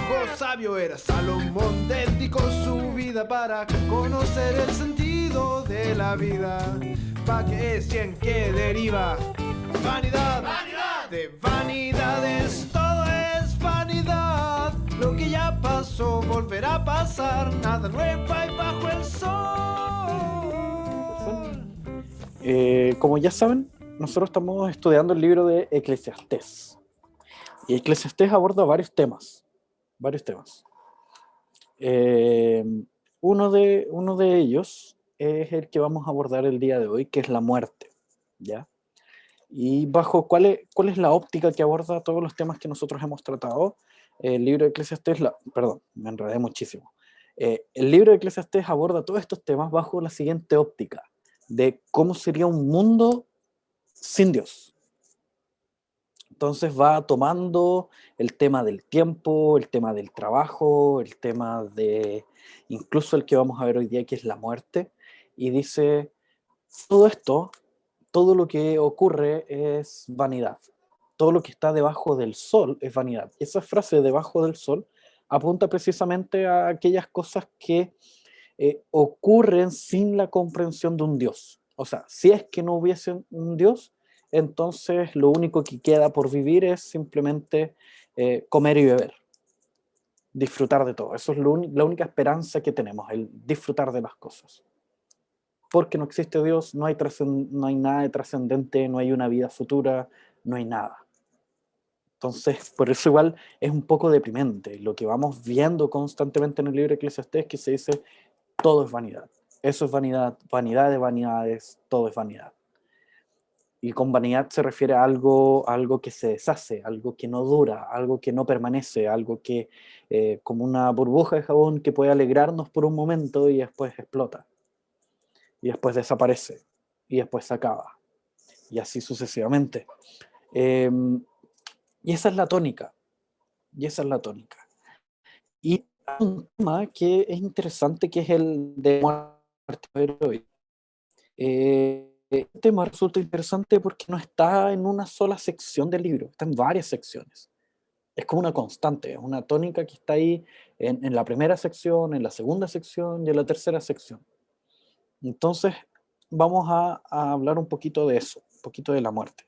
viejo sabio era Salomón, dedicó su vida para conocer el sentido de la vida. ¿Pa' qué es y en qué deriva? Vanidad, vanidad, de vanidades, todo es vanidad. Lo que ya pasó volverá a pasar, nada nuevo hay bajo el sol. Como ya saben, nosotros estamos estudiando el libro de Eclesiastés. Y Eclesiastés aborda varios temas. Uno de ellos es el que vamos a abordar el día de hoy, que es la muerte, ¿ya? Y bajo cuál es la óptica que aborda todos los temas que nosotros hemos tratado. El libro de Eclesiastés, perdón, me enredé muchísimo. El libro de Eclesiastés aborda todos estos temas bajo la siguiente óptica, de cómo sería un mundo sin Dios. Entonces va tomando el tema del tiempo, el tema del trabajo, el tema de incluso el que vamos a ver hoy día, que es la muerte, y dice, todo esto, todo lo que ocurre es vanidad. Todo lo que está debajo del sol es vanidad. Y esa frase debajo del sol apunta precisamente a aquellas cosas que ocurren sin la comprensión de un Dios. O sea, si es que no hubiese un Dios, entonces lo único que queda por vivir es simplemente comer y beber, disfrutar de todo. Eso es la única esperanza que tenemos, el disfrutar de las cosas. Porque no existe Dios, no hay nada de trascendente, no hay una vida futura, no hay nada. Entonces, por eso igual es un poco deprimente. Lo que vamos viendo constantemente en el libro de Eclesiastés es que se dice, todo es vanidad. Eso es vanidad, vanidad de vanidades, todo es vanidad. Y con vanidad se refiere a algo que se deshace, algo que no dura, algo que no permanece, algo que, como una burbuja de jabón que puede alegrarnos por un momento y después explota. Y después desaparece. Y después se acaba. Y así sucesivamente. Y esa es la tónica. Y hay un tema que es interesante, que es el de muerte hoy. Este tema resulta interesante porque no está en una sola sección del libro, está en varias secciones. Es como una constante, es una tónica que está ahí en la primera sección, en la segunda sección y en la tercera sección. Entonces, vamos a hablar un poquito de eso, un poquito de la muerte.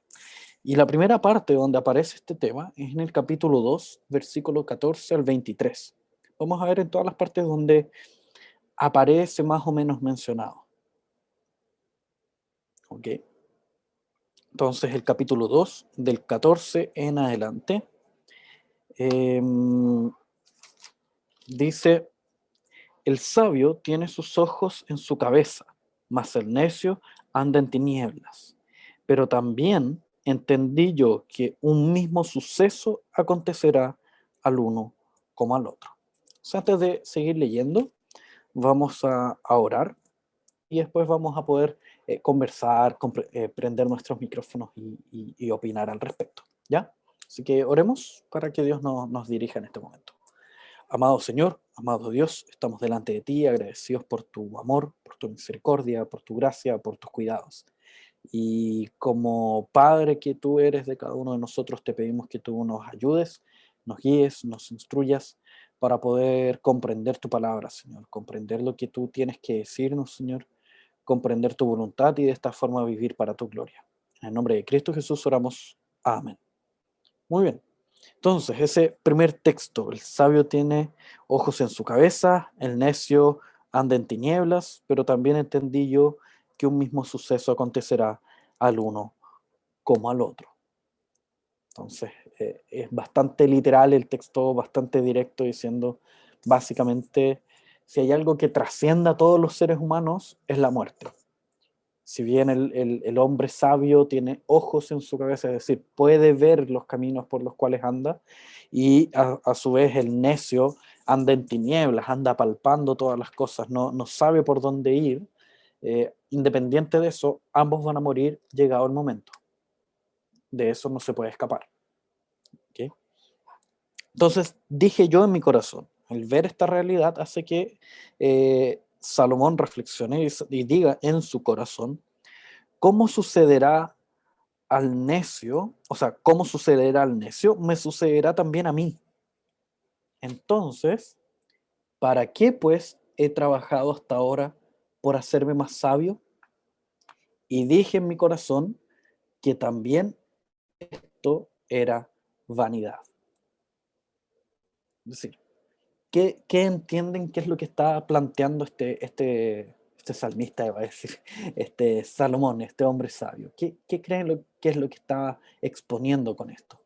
Y la primera parte donde aparece este tema es en el capítulo 2, versículo 14 al 23. Vamos a ver en todas las partes donde aparece más o menos mencionado. ¿Ok? Entonces el capítulo 2, del 14 en adelante, dice, el sabio tiene sus ojos en su cabeza, mas el necio anda en tinieblas. Pero también entendí yo que un mismo suceso acontecerá al uno como al otro. O sea, antes de seguir leyendo, vamos a orar y después vamos a poder conversar, prender nuestros micrófonos y opinar al respecto, ¿ya? Así que oremos para que Dios nos dirija en este momento. Amado Señor, amado Dios, estamos delante de ti agradecidos por tu amor, por tu misericordia, por tu gracia, por tus cuidados. Y como Padre que tú eres de cada uno de nosotros, te pedimos que tú nos ayudes, nos guíes, nos instruyas para poder comprender tu palabra, Señor, comprender lo que tú tienes que decirnos, Señor, comprender tu voluntad y de esta forma vivir para tu gloria. En el nombre de Cristo Jesús oramos. Amén. Muy bien. Entonces, ese primer texto, el sabio tiene ojos en su cabeza, el necio anda en tinieblas, pero también entendí yo que un mismo suceso acontecerá al uno como al otro. Entonces, es bastante literal el texto, bastante directo, diciendo básicamente, si hay algo que trascienda a todos los seres humanos, es la muerte. Si bien el hombre sabio tiene ojos en su cabeza, es decir, puede ver los caminos por los cuales anda, y a su vez el necio anda en tinieblas, anda palpando todas las cosas, no sabe por dónde ir, independiente de eso, ambos van a morir llegado el momento. De eso no se puede escapar. ¿Okay? Entonces dije yo en mi corazón, el ver esta realidad hace que Salomón reflexione y diga en su corazón, ¿cómo sucederá al necio? O sea, ¿cómo sucederá al necio? Me sucederá también a mí. Entonces, ¿para qué pues he trabajado hasta ahora por hacerme más sabio? Y dije en mi corazón que también esto era vanidad. Es decir, ¿qué entienden? ¿Qué es lo que está planteando este salmista, iba a decir, este Salomón, este hombre sabio? ¿Qué creen que es lo que está exponiendo con esto?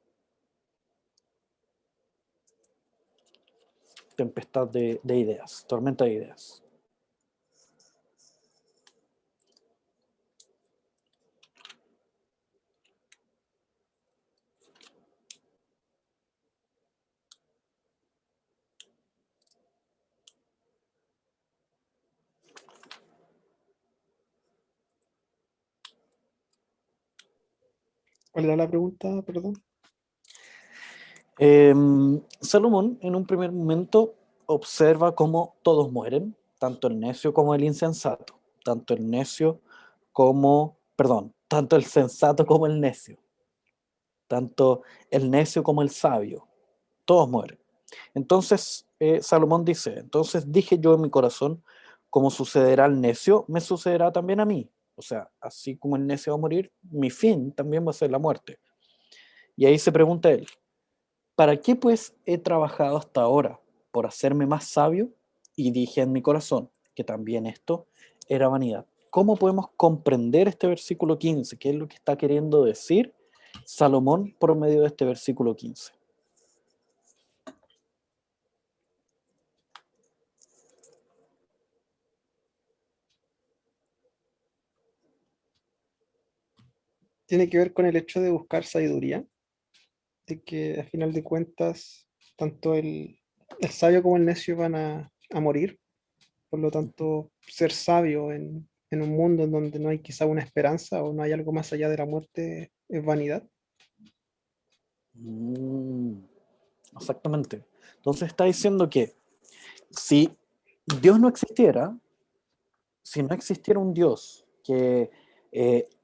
Tempestad de ideas, tormenta de ideas. ¿Cuál era la pregunta, perdón? Salomón en un primer momento observa cómo todos mueren, tanto el necio como el insensato, tanto el necio como, perdón, tanto el sensato como el necio, tanto el necio como el sabio, todos mueren. Entonces Salomón dice, entonces dije yo en mi corazón, como sucederá al necio, me sucederá también a mí. O sea, así como el necio va a morir, mi fin también va a ser la muerte. Y ahí se pregunta él, ¿para qué pues he trabajado hasta ahora? ¿Por hacerme más sabio? Y dije en mi corazón que también esto era vanidad. ¿Cómo podemos comprender este versículo 15? ¿Qué es lo que está queriendo decir Salomón por medio de este versículo 15? Tiene que ver con el hecho de buscar sabiduría, de que al final de cuentas, tanto el sabio como el necio van a morir. Por lo tanto, ser sabio en un mundo en donde no hay quizá una esperanza o no hay algo más allá de la muerte es vanidad. Mm, exactamente. Entonces está diciendo que si Dios no existiera, si no existiera un Dios que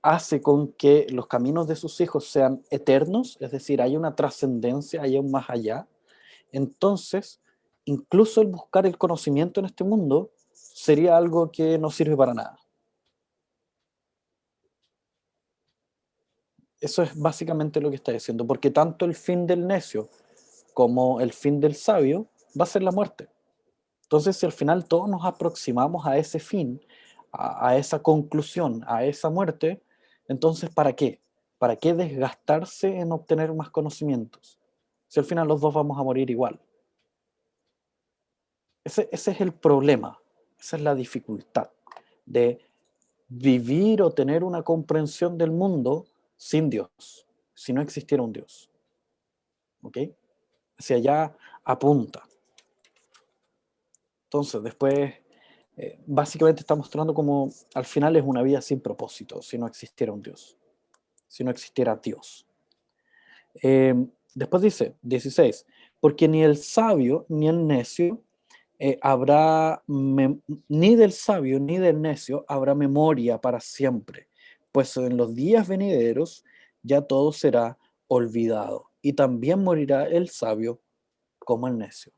hace con que los caminos de sus hijos sean eternos, es decir, hay una trascendencia, hay un más allá, entonces incluso el buscar el conocimiento en este mundo sería algo que no sirve para nada. Eso es básicamente lo que está diciendo, porque tanto el fin del necio como el fin del sabio va a ser la muerte. Entonces, si al final todos nos aproximamos a ese fin, a esa conclusión, a esa muerte, entonces ¿para qué? ¿Para qué desgastarse en obtener más conocimientos? Si al final los dos vamos a morir igual. Ese es el problema, esa es la dificultad de vivir o tener una comprensión del mundo sin Dios, si no existiera un Dios. ¿Ok? Hacia allá apunta. Entonces, después, básicamente está mostrando como al final es una vida sin propósito, si no existiera un Dios, si no existiera Dios. Eh, Después dice, 16, porque ni el sabio ni el necio ni del sabio ni del necio habrá memoria para siempre, pues en los días venideros ya todo será olvidado, y también morirá el sabio como el necio.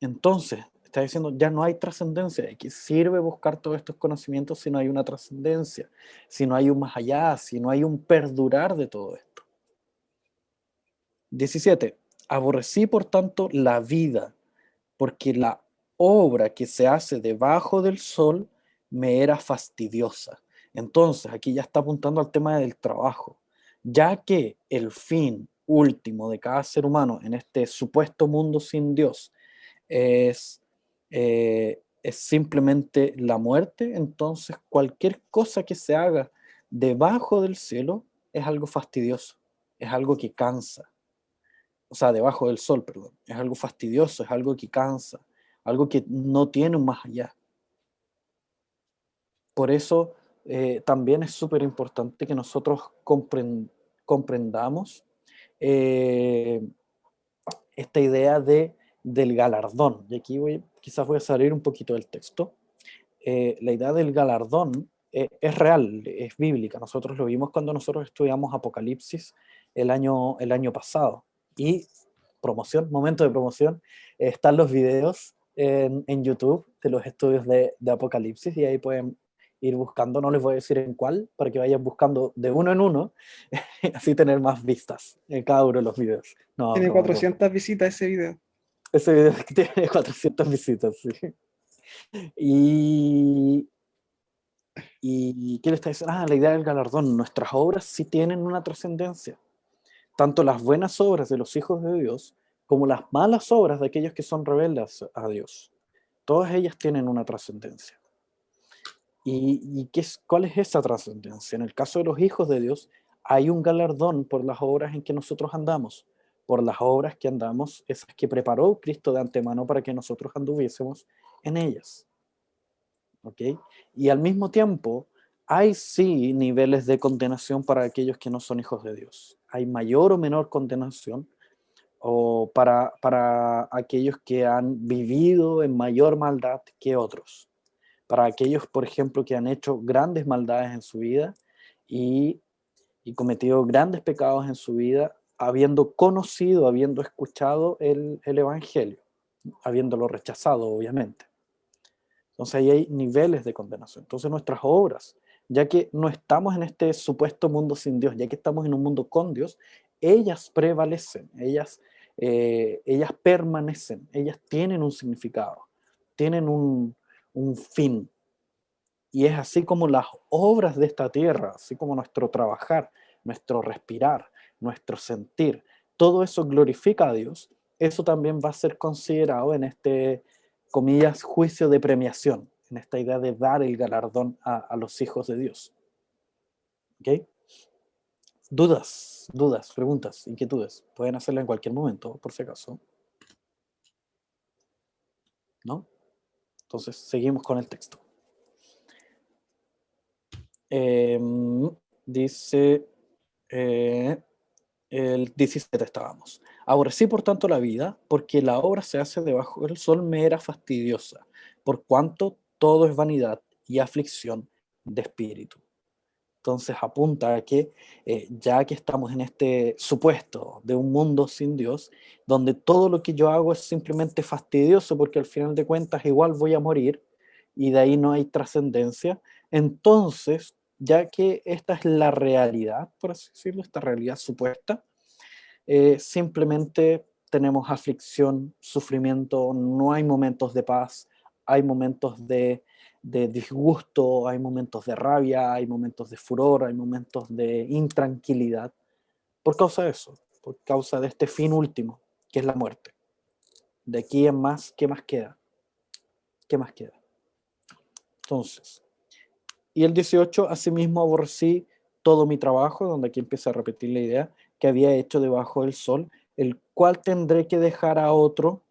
Entonces, está diciendo, ya no hay trascendencia. ¿De qué sirve buscar todos estos conocimientos si no hay una trascendencia? Si no hay un más allá, si no hay un perdurar de todo esto. 17. Aborrecí, por tanto, la vida, porque la obra que se hace debajo del sol me era fastidiosa. Entonces, aquí ya está apuntando al tema del trabajo, ya que el fin último de cada ser humano en este supuesto mundo sin Dios es simplemente la muerte, entonces cualquier cosa que se haga debajo del cielo es algo fastidioso, es algo que cansa, o sea, debajo del sol, perdón, es algo fastidioso, es algo que cansa, algo que no tiene un más allá. Por eso también es súper importante que nosotros comprendamos eh, esta idea del galardón. Y aquí quizás voy a salir un poquito del texto. La idea del galardón es real, es bíblica. Nosotros lo vimos cuando nosotros estudiamos Apocalipsis el año pasado. Y promoción, momento de promoción, están los videos en YouTube de los estudios de Apocalipsis, y ahí pueden ir buscando, no les voy a decir en cuál, para que vayan buscando de uno en uno, así tener más vistas en cada uno de los videos. No, Tiene broma, broma. 400 visitas ese video. Ese video que tiene 400 visitas, sí. Y, ¿qué le está diciendo? La idea del galardón. Nuestras obras sí tienen una trascendencia. Tanto las buenas obras de los hijos de Dios como las malas obras de aquellos que son rebeldes a Dios. Todas ellas tienen una trascendencia. ¿Y cuál es esa trascendencia? En el caso de los hijos de Dios, hay un galardón por las obras en que nosotros andamos, por las obras que andamos, esas que preparó Cristo de antemano para que nosotros anduviésemos en ellas. ¿Ok? Y al mismo tiempo, hay sí niveles de condenación para aquellos que no son hijos de Dios. Hay mayor o menor condenación o para aquellos que han vivido en mayor maldad que otros. Para aquellos, por ejemplo, que han hecho grandes maldades en su vida y cometido grandes pecados en su vida, habiendo conocido, habiendo escuchado el Evangelio, habiéndolo rechazado, obviamente. Entonces ahí hay niveles de condenación. Entonces nuestras obras, ya que no estamos en este supuesto mundo sin Dios, ya que estamos en un mundo con Dios, ellas prevalecen, ellas permanecen, ellas tienen un significado, tienen un fin. Y es así como las obras de esta tierra, así como nuestro trabajar, nuestro respirar, nuestro sentir, todo eso glorifica a Dios. Eso también va a ser considerado en este, comillas, juicio de premiación, en esta idea de dar el galardón a los hijos de Dios. ¿Ok? Dudas, preguntas, inquietudes, pueden hacerla en cualquier momento, por si acaso. ¿No? Entonces, seguimos con el texto. Dice el 17 estábamos. Aborrecí por tanto la vida, porque la obra se hace debajo del sol me era fastidiosa, por cuanto todo es vanidad y aflicción de espíritu. Entonces apunta a que ya que estamos en este supuesto de un mundo sin Dios, donde todo lo que yo hago es simplemente fastidioso, porque al final de cuentas igual voy a morir, y de ahí no hay trascendencia, entonces, ya que esta es la realidad, por así decirlo, esta realidad supuesta, simplemente tenemos aflicción, sufrimiento, no hay momentos de paz, hay momentos de disgusto, hay momentos de rabia, hay momentos de furor, hay momentos de intranquilidad, por causa de eso, por causa de este fin último, que es la muerte. De aquí en más, ¿qué más queda? ¿Qué más queda? Entonces, y el 18, asimismo aborrecí todo mi trabajo, donde aquí empieza a repetir la idea, que había hecho debajo del sol, el cual tendré que dejar a otro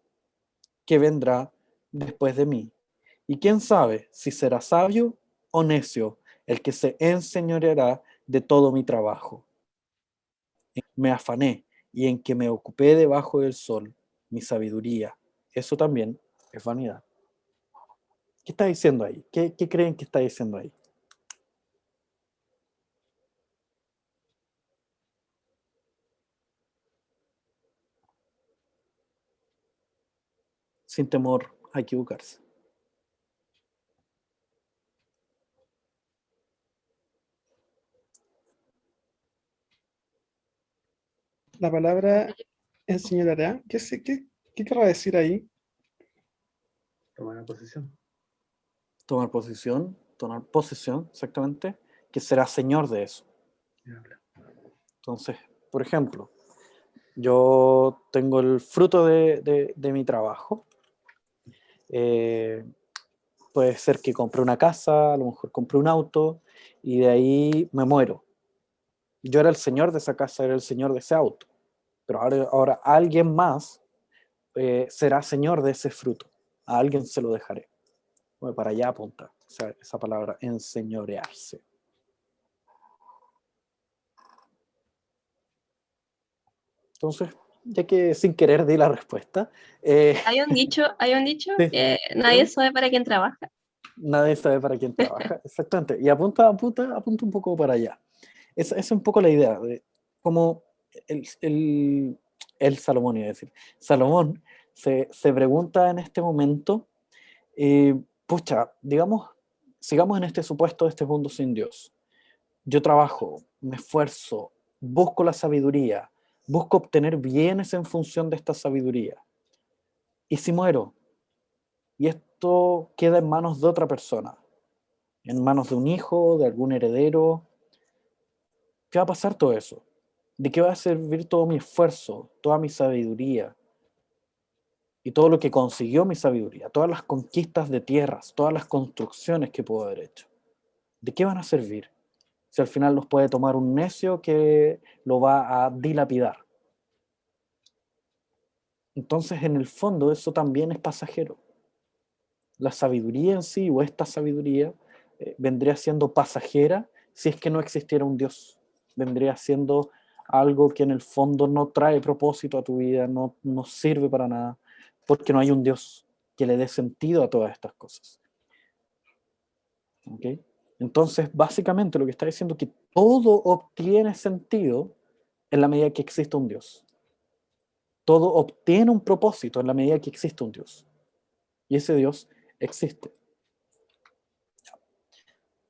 que vendrá después de mí. Y quién sabe si será sabio o necio el que se enseñoreará de todo mi trabajo. Me afané y en que me ocupé debajo del sol, mi sabiduría. Eso también es vanidad. ¿Qué está diciendo ahí? ¿Qué creen que está diciendo ahí? Sin temor a equivocarse. La palabra enseñará. ¿Qué querrá decir ahí? Tomar posición. Tomar posesión, exactamente, que será señor de eso. Entonces, por ejemplo, yo tengo el fruto de mi trabajo. Puede ser que compré una casa, a lo mejor compré un auto, y de ahí me muero. Yo era el señor de esa casa, era el señor de ese auto, pero ahora alguien más será señor de ese fruto. A alguien se lo dejaré. Bueno, para allá apunta esa palabra, enseñorearse. Entonces, ya que sin querer di la respuesta. Hay un dicho Sí. que nadie sabe para quién trabaja. Nadie sabe para quién trabaja, exactamente. Y apunta un poco para allá. Esa es un poco la idea, de cómo el el Salomón, iba a decir. Salomón se pregunta en este momento, pucha, digamos, sigamos en este supuesto de este mundo sin Dios. Yo trabajo, me esfuerzo, busco la sabiduría, busco obtener bienes en función de esta sabiduría. ¿Y si muero? Y esto queda en manos de otra persona, en manos de un hijo, de algún heredero. ¿Qué va a pasar todo eso? ¿De qué va a servir todo mi esfuerzo, toda mi sabiduría y todo lo que consiguió mi sabiduría, todas las conquistas de tierras, todas las construcciones que puedo haber hecho? ¿De qué van a servir si al final los puede tomar un necio que lo va a dilapidar? Entonces, en el fondo, eso también es pasajero. La sabiduría en sí, o esta sabiduría, vendría siendo pasajera si es que no existiera un Dios. Vendría siendo algo que en el fondo no trae propósito a tu vida, no sirve para nada, porque no hay un Dios que le dé sentido a todas estas cosas. ¿Ok? Entonces, básicamente lo que está diciendo es que todo obtiene sentido en la medida que existe un Dios. Todo obtiene un propósito en la medida que existe un Dios. Y ese Dios existe.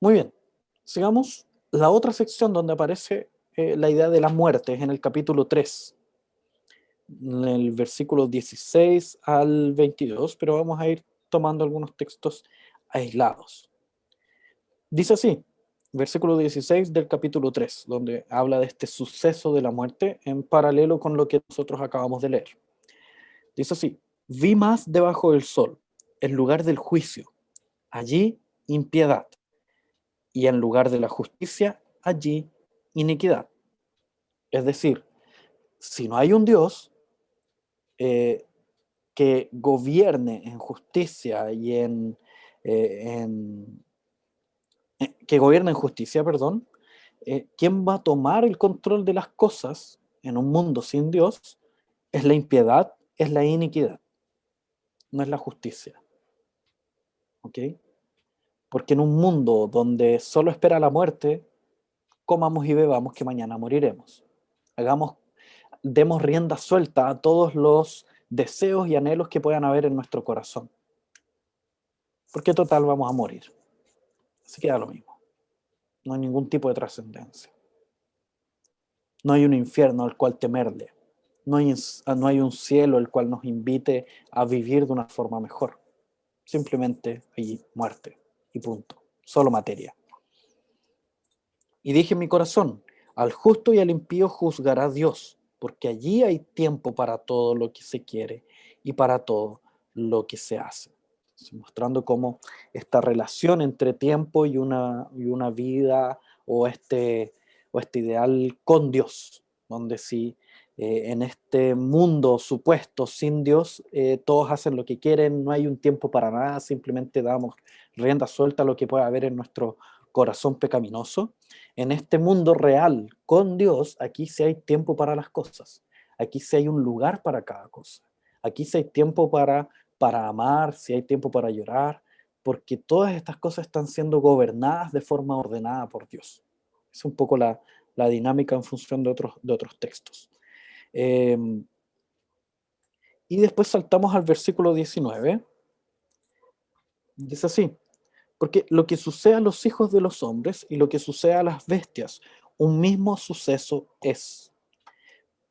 Muy bien, sigamos la otra sección donde aparece la idea de la muerte, es en el capítulo 3, en el versículo 16 al 22, pero vamos a ir tomando algunos textos aislados. Dice así, versículo 16 del capítulo 3, donde habla de este suceso de la muerte en paralelo con lo que nosotros acabamos de leer. Dice así: vi más debajo del sol, en lugar del juicio, allí impiedad, y en lugar de la justicia, allí iniquidad. Es decir, si no hay un Dios que gobierne en justicia y que gobierne en justicia, perdón, ¿quién va a tomar el control de las cosas en un mundo sin Dios? Es la impiedad, es la iniquidad, no es la justicia. ¿Ok? Porque en un mundo donde solo espera la muerte, comamos y bebamos que mañana moriremos. Demos rienda suelta a todos los deseos y anhelos que puedan haber en nuestro corazón. Porque total vamos a morir. Así que da lo mismo. No hay ningún tipo de trascendencia. No hay un infierno al cual temerle. No hay un cielo el cual nos invite a vivir de una forma mejor. Simplemente hay muerte y punto. Solo materia. Y dije en mi corazón, al justo y al impío juzgará Dios, porque allí hay tiempo para todo lo que se quiere y para todo lo que se hace. Mostrando cómo esta relación entre tiempo y una vida o este ideal con Dios, donde si en este mundo supuesto sin Dios todos hacen lo que quieren, no hay un tiempo para nada, simplemente damos rienda suelta a lo que pueda haber en nuestro corazón pecaminoso. En este mundo real con Dios, aquí sí hay tiempo para las cosas, aquí sí hay un lugar para cada cosa, aquí sí hay tiempo para amar, si hay tiempo para llorar, porque todas estas cosas están siendo gobernadas de forma ordenada por Dios. Es un poco la dinámica en función de otros textos. Y después saltamos al versículo 19. Dice así: porque lo que sucede a los hijos de los hombres y lo que sucede a las bestias, un mismo suceso es.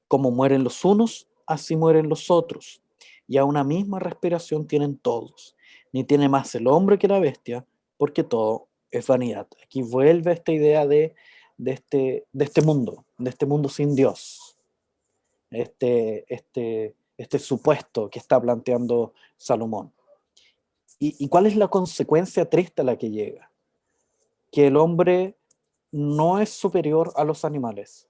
Como mueren los unos, así mueren los otros. Y a una misma respiración tienen todos. Ni tiene más el hombre que la bestia, porque todo es vanidad. Aquí vuelve esta idea de este mundo sin Dios. Este supuesto que está planteando Salomón. ¿Y cuál es la consecuencia triste a la que llega? Que el hombre no es superior a los animales.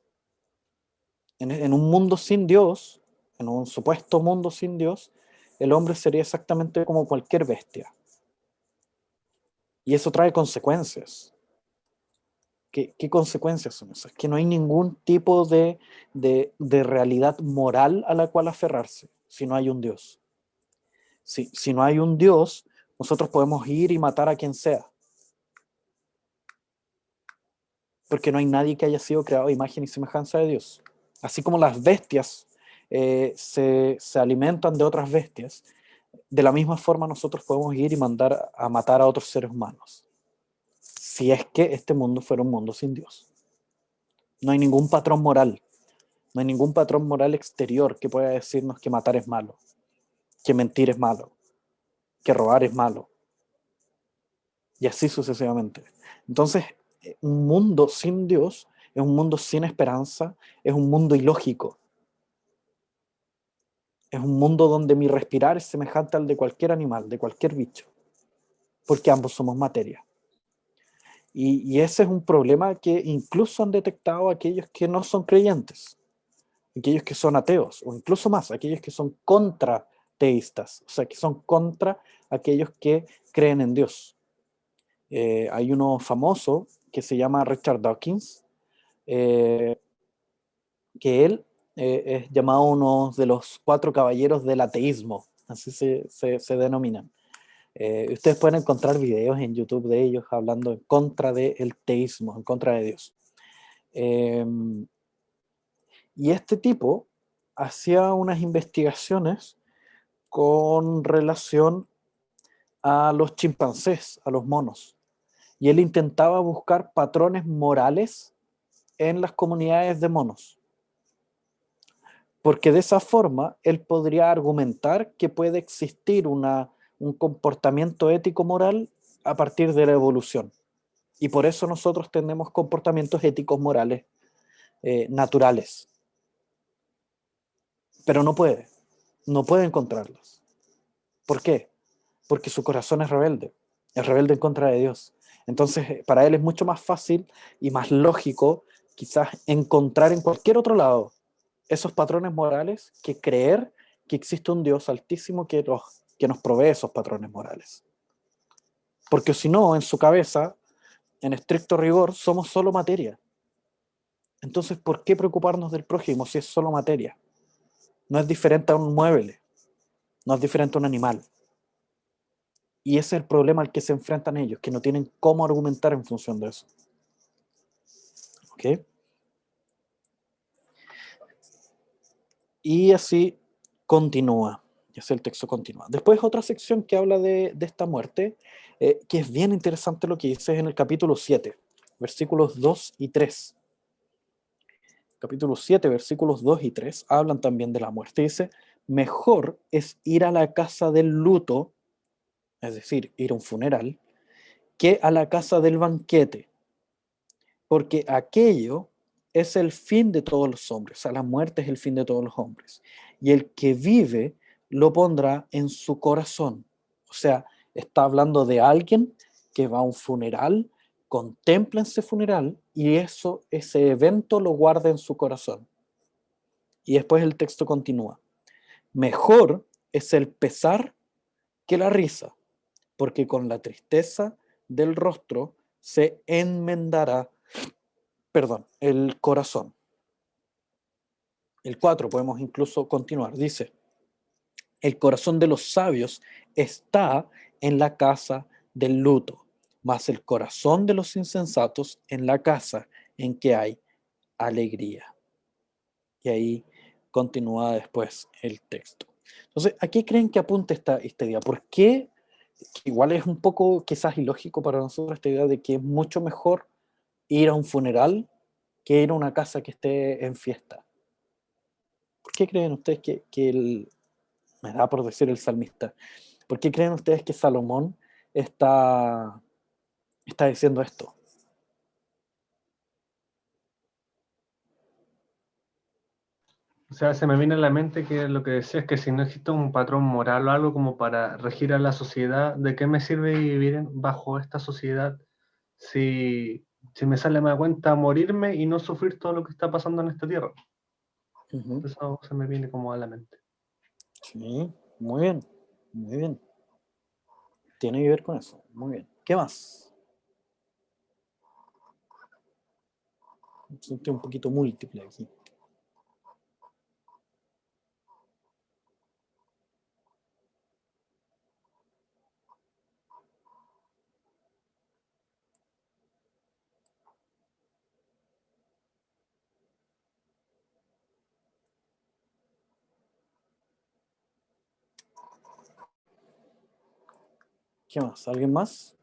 En un mundo sin Dios, en un supuesto mundo sin Dios, el hombre sería exactamente como cualquier bestia. Y eso trae consecuencias. ¿Qué consecuencias son esas? Que no hay ningún tipo de realidad moral a la cual aferrarse si no hay un Dios. Si no hay un Dios, nosotros podemos ir y matar a quien sea. Porque no hay nadie que haya sido creado a imagen y semejanza de Dios. Así como las bestias se alimentan de otras bestias, de la misma forma nosotros podemos ir y mandar a matar a otros seres humanos. Si es que este mundo fuera un mundo sin Dios. No hay ningún patrón moral. No hay ningún patrón moral exterior que pueda decirnos que matar es malo, que mentir es malo, que robar es malo. Y así sucesivamente. Entonces, un mundo sin Dios es un mundo sin esperanza, es un mundo ilógico. Es un mundo donde mi respirar es semejante al de cualquier animal, de cualquier bicho, porque ambos somos materia. Y ese es un problema que incluso han detectado aquellos que no son creyentes, aquellos que son ateos, o incluso más, aquellos que son contrateístas, o sea, que son contra aquellos que creen en Dios. Hay uno famoso que se llama Richard Dawkins, que él es llamado uno de los 4 caballeros del ateísmo, así se denominan. Ustedes pueden encontrar videos en YouTube de ellos hablando en contra del teísmo, en contra de Dios. Y este tipo hacía unas investigaciones con relación a los chimpancés, a los monos. Y él intentaba buscar patrones morales en las comunidades de monos. Porque de esa forma él podría argumentar que puede existir un comportamiento ético-moral a partir de la evolución. Y por eso nosotros tenemos comportamientos éticos morales naturales. Pero no puede encontrarlos. ¿Por qué? Porque su corazón es rebelde en contra de Dios. Entonces, para él es mucho más fácil y más lógico quizás encontrar en cualquier otro lado esos patrones morales que creer que existe un Dios altísimo que nos provee esos patrones morales. Porque si no, en su cabeza, en estricto rigor, somos solo materia. Entonces, ¿por qué preocuparnos del prójimo si es solo materia? No es diferente a un mueble, no es diferente a un animal. Y ese es el problema al que se enfrentan ellos, que no tienen cómo argumentar en función de eso. ¿Ok? Y así continúa. Y así el texto continúa. Después otra sección que habla de esta muerte, que es bien interesante lo que dice en el capítulo 7, versículos 2 y 3. Capítulo 7, versículos 2 y 3 hablan también de la muerte. Dice, mejor es ir a la casa del luto, es decir, ir a un funeral, que a la casa del banquete, porque aquello es el fin de todos los hombres, o sea, la muerte es el fin de todos los hombres, y el que vive lo pondrá en su corazón. O sea, está hablando de alguien que va a un funeral, contempla ese funeral, y ese evento lo guarda en su corazón. Y después el texto continúa. Mejor es el pesar que la risa, porque con la tristeza del rostro se enmendará el corazón. El 4 podemos incluso continuar. Dice, el corazón de los sabios está en la casa del luto, mas el corazón de los insensatos en la casa en que hay alegría. Y ahí continúa después el texto. Entonces, ¿a qué creen que apunta esta idea? ¿Por qué? Que igual es un poco quizás ilógico para nosotros esta idea de que es mucho mejor ir a un funeral que ir a una casa que esté en fiesta. ¿Por qué creen ustedes me da por decir el salmista, por qué creen ustedes que Salomón está diciendo esto? O sea, se me viene a la mente que lo que decía es que si no existe un patrón moral o algo como para regir a la sociedad, ¿de qué me sirve vivir bajo esta sociedad si me sale más cuenta morirme y no sufrir todo lo que está pasando en esta tierra? Uh-huh. Eso se me viene como a la mente. Sí, muy bien, muy bien. Tiene que ver con eso, muy bien. ¿Qué más? Me sentí un poquito múltiple aquí. ¿Qué más? ¿Alguien más?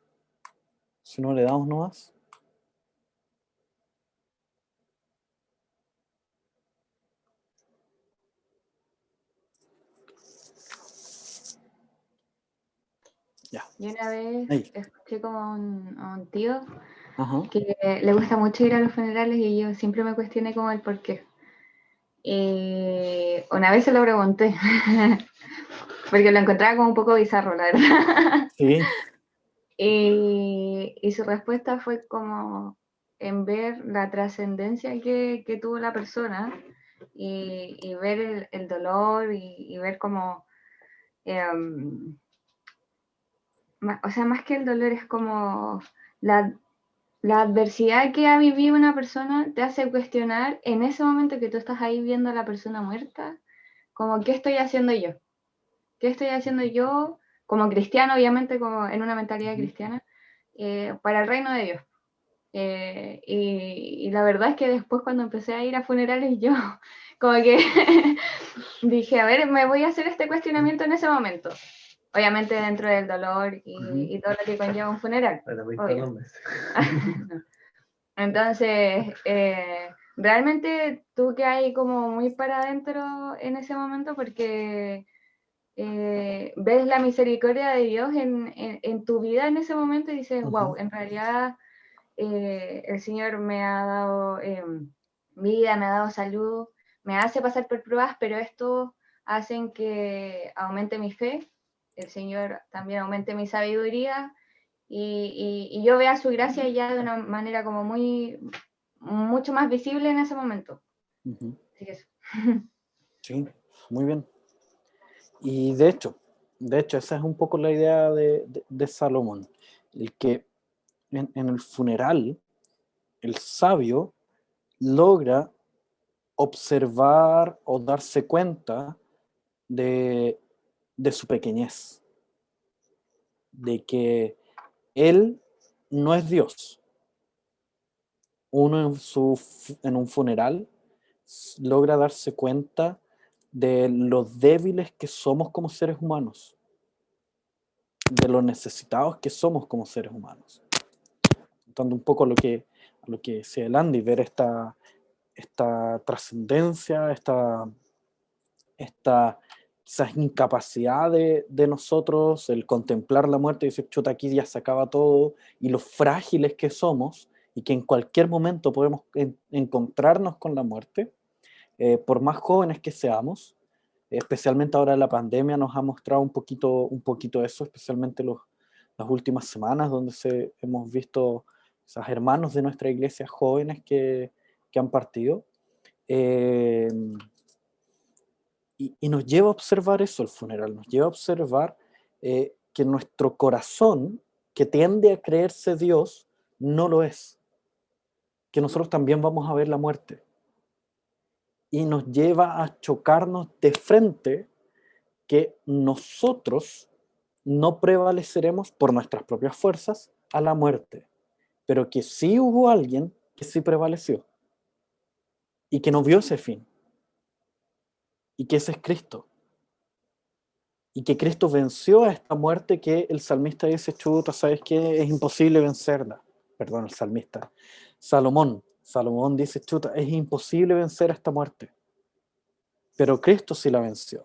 Si no, le damos nomás. Ya. Yo una vez Ahí. escuché como a un tío Ajá. que le gusta mucho ir a los funerales y yo siempre me cuestioné como el por qué. Una vez se lo pregunté, porque lo encontraba como un poco bizarro, la verdad. Sí. Y su respuesta fue como en ver la trascendencia que tuvo la persona y ver el dolor y ver como, o sea, más que el dolor es como la adversidad que ha vivido una persona te hace cuestionar en ese momento que tú estás ahí viendo a la persona muerta, como qué estoy haciendo yo, qué estoy haciendo yo como cristiano, obviamente como en una mentalidad cristiana, para el reino de Dios. Y la verdad es que después cuando empecé a ir a funerales yo como que dije, a ver, me voy a hacer este cuestionamiento en ese momento. Obviamente dentro del dolor y todo lo que conlleva un funeral. Obvio. Entonces, realmente tú que hay como muy para adentro en ese momento porque ves la misericordia de Dios en tu vida en ese momento y dices, wow, en realidad el Señor me ha dado vida, me ha dado salud, me hace pasar por pruebas, pero esto hacen que aumente mi fe, el Señor también aumente mi sabiduría y yo vea su gracia ya de una manera como mucho más visible en ese momento. Así que eso. Sí, muy bien. Y de hecho, esa es un poco la idea de Salomón, el que en el funeral, el sabio logra observar o darse cuenta de su pequeñez, de que él no es Dios. Uno en un funeral logra darse cuenta de lo débiles que somos como seres humanos, de lo necesitados que somos como seres humanos. Dando un poco a lo que decía el Andy, ver esta trascendencia, esta quizás incapacidad de nosotros, el contemplar la muerte y decir, chuta, aquí ya se acaba todo, y lo frágiles que somos, y que en cualquier momento podemos encontrarnos con la muerte, por más jóvenes que seamos, especialmente ahora la pandemia nos ha mostrado un poquito eso, especialmente las últimas semanas, donde hemos visto esos hermanos de nuestra iglesia jóvenes que han partido. Y nos lleva a observar eso el funeral, nos lleva a observar que nuestro corazón, que tiende a creerse Dios, no lo es. Que nosotros también vamos a ver la muerte. Y nos lleva a chocarnos de frente que nosotros no prevaleceremos por nuestras propias fuerzas a la muerte, pero que sí hubo alguien que sí prevaleció y que no vio ese fin, y que ese es Cristo. Y que Cristo venció a esta muerte que el salmista dice, chuta, ¿sabes qué? Es imposible vencerla. Perdón, el salmista. Salomón dice, chuta, es imposible vencer a esta muerte. Pero Cristo sí la venció.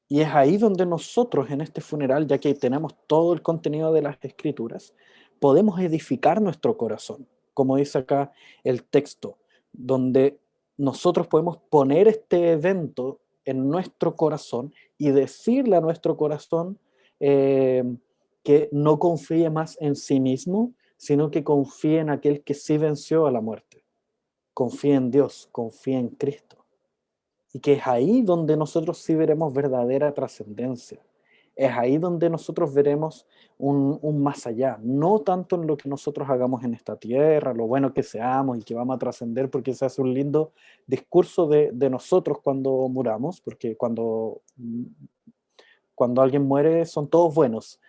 Y es ahí donde nosotros en este funeral, ya que tenemos todo el contenido de las Escrituras, podemos edificar nuestro corazón, como dice acá el texto, donde nosotros podemos poner este evento en nuestro corazón y decirle a nuestro corazón que no confíe más en sí mismo, sino que confíe en aquel que sí venció a la muerte. Confíe en Dios, confíe en Cristo. Y que es ahí donde nosotros sí veremos verdadera trascendencia. Es ahí donde nosotros veremos un más allá, no tanto en lo que nosotros hagamos en esta tierra, lo bueno que seamos y que vamos a trascender, porque se hace un lindo discurso de nosotros cuando muramos, porque cuando alguien muere son todos buenos.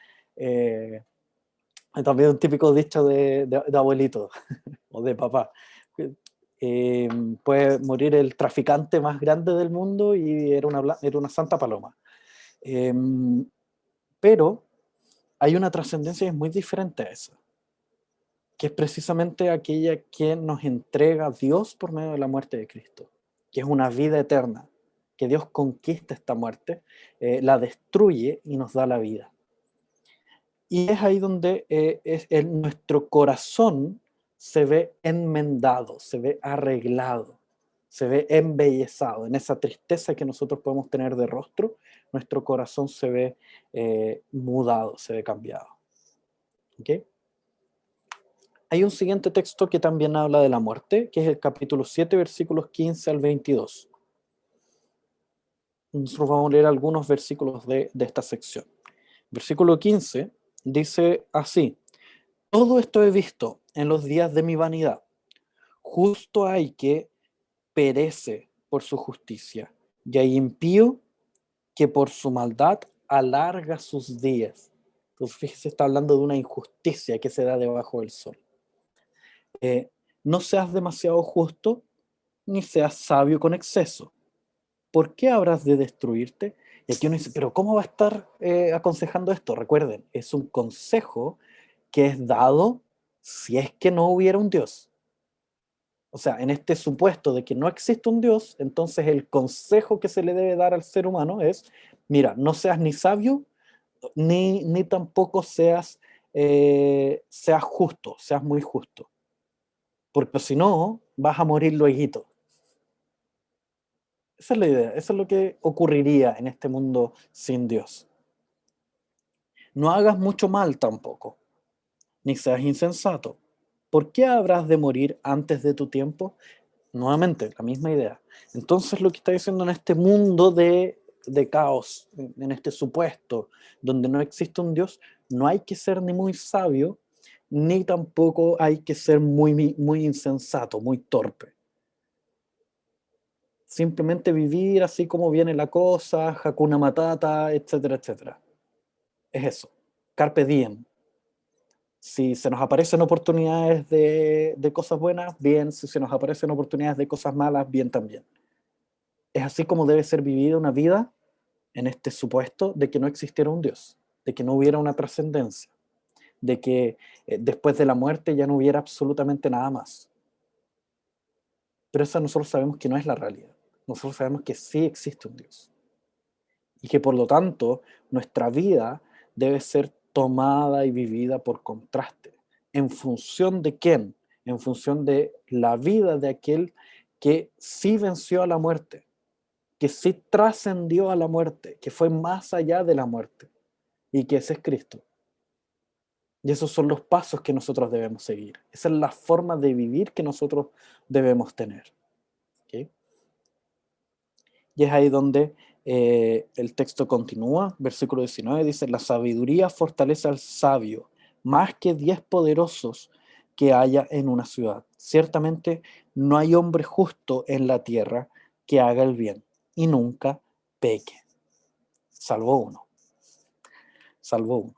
También un típico dicho de abuelito o de papá. Puede morir el traficante más grande del mundo y era una santa paloma. Pero hay una trascendencia que es muy diferente a esa, que es precisamente aquella que nos entrega Dios por medio de la muerte de Cristo, que es una vida eterna, que Dios conquista esta muerte, la destruye y nos da la vida. Y es ahí donde nuestro corazón se ve enmendado, se ve arreglado, se ve embellezado. En esa tristeza que nosotros podemos tener de rostro, nuestro corazón se ve mudado, se ve cambiado. ¿Okay? Hay un siguiente texto que también habla de la muerte, que es el capítulo 7, versículos 15 al 22. Nosotros vamos a leer algunos versículos de esta sección. Versículo 15 dice así: todo esto he visto en los días de mi vanidad. Justo hay que perece por su justicia, y hay impío que por su maldad alarga sus días. Entonces, fíjese, está hablando de una injusticia que se da debajo del sol. No seas demasiado justo, ni seas sabio con exceso. ¿Por qué habrás de destruirte? Y aquí uno dice, pero ¿cómo va a estar aconsejando esto? Recuerden, es un consejo que es dado si es que no hubiera un Dios. O sea, en este supuesto de que no existe un Dios, entonces el consejo que se le debe dar al ser humano es, mira, no seas ni sabio, ni tampoco seas justo, seas muy justo. Porque si no, vas a morir lueguito. Esa es la idea, eso es lo que ocurriría en este mundo sin Dios. No hagas mucho mal tampoco, ni seas insensato. ¿Por qué habrás de morir antes de tu tiempo? Nuevamente, la misma idea. Entonces lo que está diciendo en este mundo de caos, en este supuesto, donde no existe un Dios, no hay que ser ni muy sabio, ni tampoco hay que ser muy insensato, muy torpe. Simplemente vivir así como viene la cosa, Hakuna Matata, etcétera, etcétera. Es eso, carpe diem. Si se nos aparecen oportunidades de cosas buenas, bien. Si se nos aparecen oportunidades de cosas malas, bien también. Es así como debe ser vivida una vida en este supuesto de que no existiera un Dios, de que no hubiera una trascendencia, de que después de la muerte ya no hubiera absolutamente nada más. Pero esa nosotros sabemos que no es la realidad. Nosotros sabemos que sí existe un Dios. Y que por lo tanto nuestra vida debe ser tomada y vivida por contraste. ¿En función de quién? En función de la vida de aquel que sí venció a la muerte, que sí trascendió a la muerte, que fue más allá de la muerte, y que ese es Cristo. Y esos son los pasos que nosotros debemos seguir. Esa es la forma de vivir que nosotros debemos tener. ¿Okay? Y es ahí donde el texto continúa, versículo 19, dice, la sabiduría fortalece al sabio, más que 10 poderosos que haya en una ciudad. Ciertamente no hay hombre justo en la tierra que haga el bien y nunca peque. Salvo uno. Salvo uno.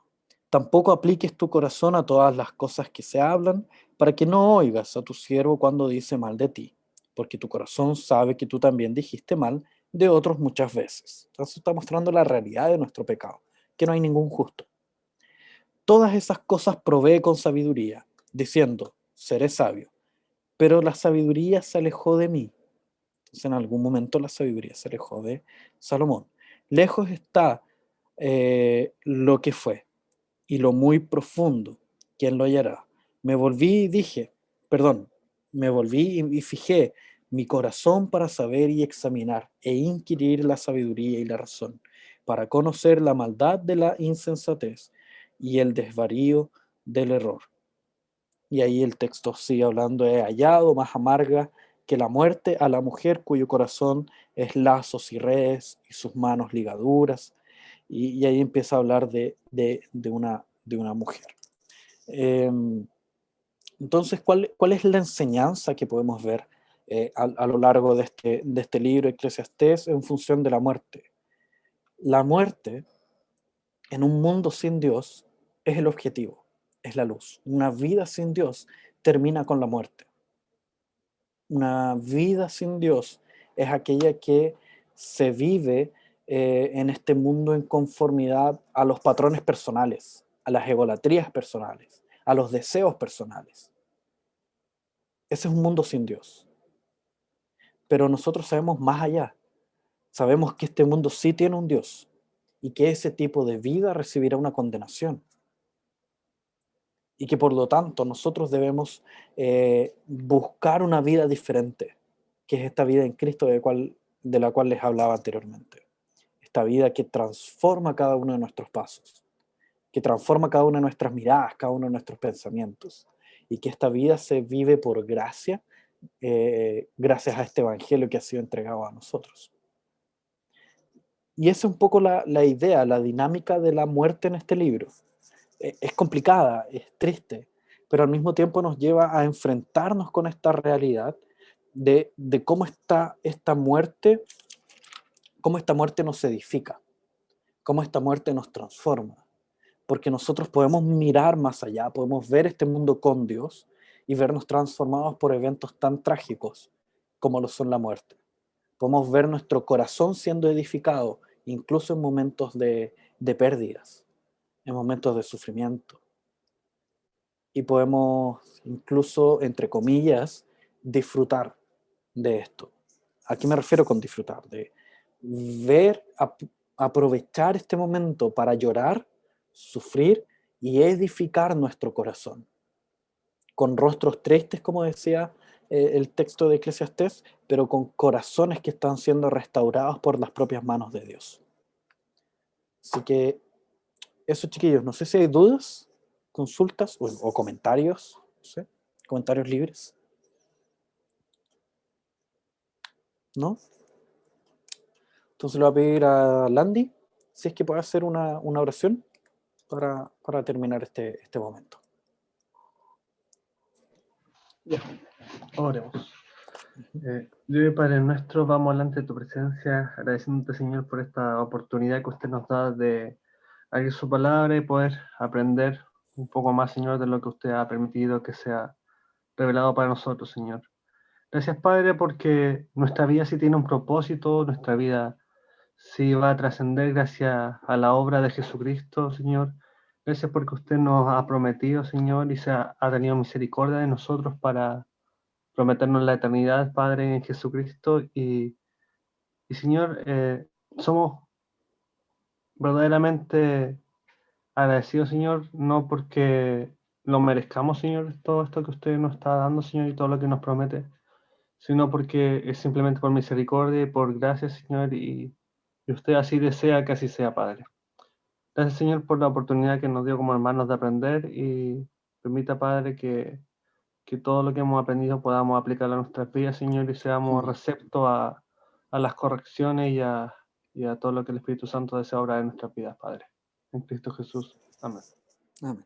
Tampoco apliques tu corazón a todas las cosas que se hablan, para que no oigas a tu siervo cuando dice mal de ti, porque tu corazón sabe que tú también dijiste mal de otros muchas veces. Entonces está mostrando la realidad de nuestro pecado, que no hay ningún justo. Todas esas cosas provee con sabiduría, diciendo, seré sabio, pero la sabiduría se alejó de mí. Entonces en algún momento la sabiduría se alejó de Salomón. Lejos está lo que fue, y lo muy profundo, ¿quién lo hallará? Me volví y fijé mi corazón para saber y examinar e inquirir la sabiduría y la razón, para conocer la maldad de la insensatez y el desvarío del error. Y ahí el texto sigue hablando, he hallado más amarga que la muerte a la mujer cuyo corazón es lazos y redes y sus manos ligaduras. Y ahí empieza a hablar de una mujer. Entonces, ¿cuál es la enseñanza que podemos ver a lo largo de este libro, Eclesiastés, en función de la muerte? La muerte, en un mundo sin Dios, es el objetivo, es la luz. Una vida sin Dios termina con la muerte. Una vida sin Dios es aquella que se vive en este mundo en conformidad a los patrones personales, a las egolatrías personales, a los deseos personales. Ese es un mundo sin Dios. Pero nosotros sabemos más allá. Sabemos que este mundo sí tiene un Dios y que ese tipo de vida recibirá una condenación. Y que por lo tanto nosotros debemos buscar una vida diferente, que es esta vida en Cristo de la cual les hablaba anteriormente. Esta vida que transforma cada uno de nuestros pasos, que transforma cada una de nuestras miradas, cada uno de nuestros pensamientos, y que esta vida se vive por gracia, gracias a este evangelio que ha sido entregado a nosotros. Y esa es un poco la idea, la dinámica de la muerte en este libro. Es complicada, es triste, pero al mismo tiempo nos lleva a enfrentarnos con esta realidad de cómo esta muerte nos edifica, cómo esta muerte nos transforma. Porque nosotros podemos mirar más allá, podemos ver este mundo con Dios y vernos transformados por eventos tan trágicos como lo son la muerte. Podemos ver nuestro corazón siendo edificado, incluso en momentos de pérdidas, en momentos de sufrimiento. Y podemos incluso, entre comillas, disfrutar de esto. ¿A qué me refiero con disfrutar? De ver, aprovechar este momento para llorar, sufrir y edificar nuestro corazón. Con rostros tristes, como decía el texto de Eclesiastés, pero con corazones que están siendo restaurados por las propias manos de Dios. Así que eso, chiquillos, no sé si hay dudas, consultas o comentarios, no sé, comentarios libres. ¿No? Entonces le voy a pedir a Landy si es que puede hacer una oración para terminar este momento. Ya, oremos. Dios y Padre nuestro, vamos delante de tu presencia, agradeciéndote, Señor, por esta oportunidad que usted nos da de abrir su palabra y poder aprender un poco más, Señor, de lo que usted ha permitido que sea revelado para nosotros, Señor. Gracias, Padre, porque nuestra vida sí tiene un propósito, nuestra vida sí va a trascender gracias a la obra de Jesucristo, Señor. Gracias porque usted nos ha prometido, Señor, y ha tenido misericordia de nosotros para prometernos la eternidad, Padre, en Jesucristo. Y Señor, somos verdaderamente agradecidos, Señor, no porque lo merezcamos, Señor, todo esto que usted nos está dando, Señor, y todo lo que nos promete, sino porque es simplemente por misericordia y por gracia, Señor, y usted así desea que así sea, Padre. Gracias, Señor, por la oportunidad que nos dio como hermanos de aprender y permita, Padre, que todo lo que hemos aprendido podamos aplicarlo a nuestras vidas, Señor, y seamos receptos a las correcciones y a todo lo que el Espíritu Santo desea obrar en nuestras vidas, Padre. En Cristo Jesús. Amén. Amén.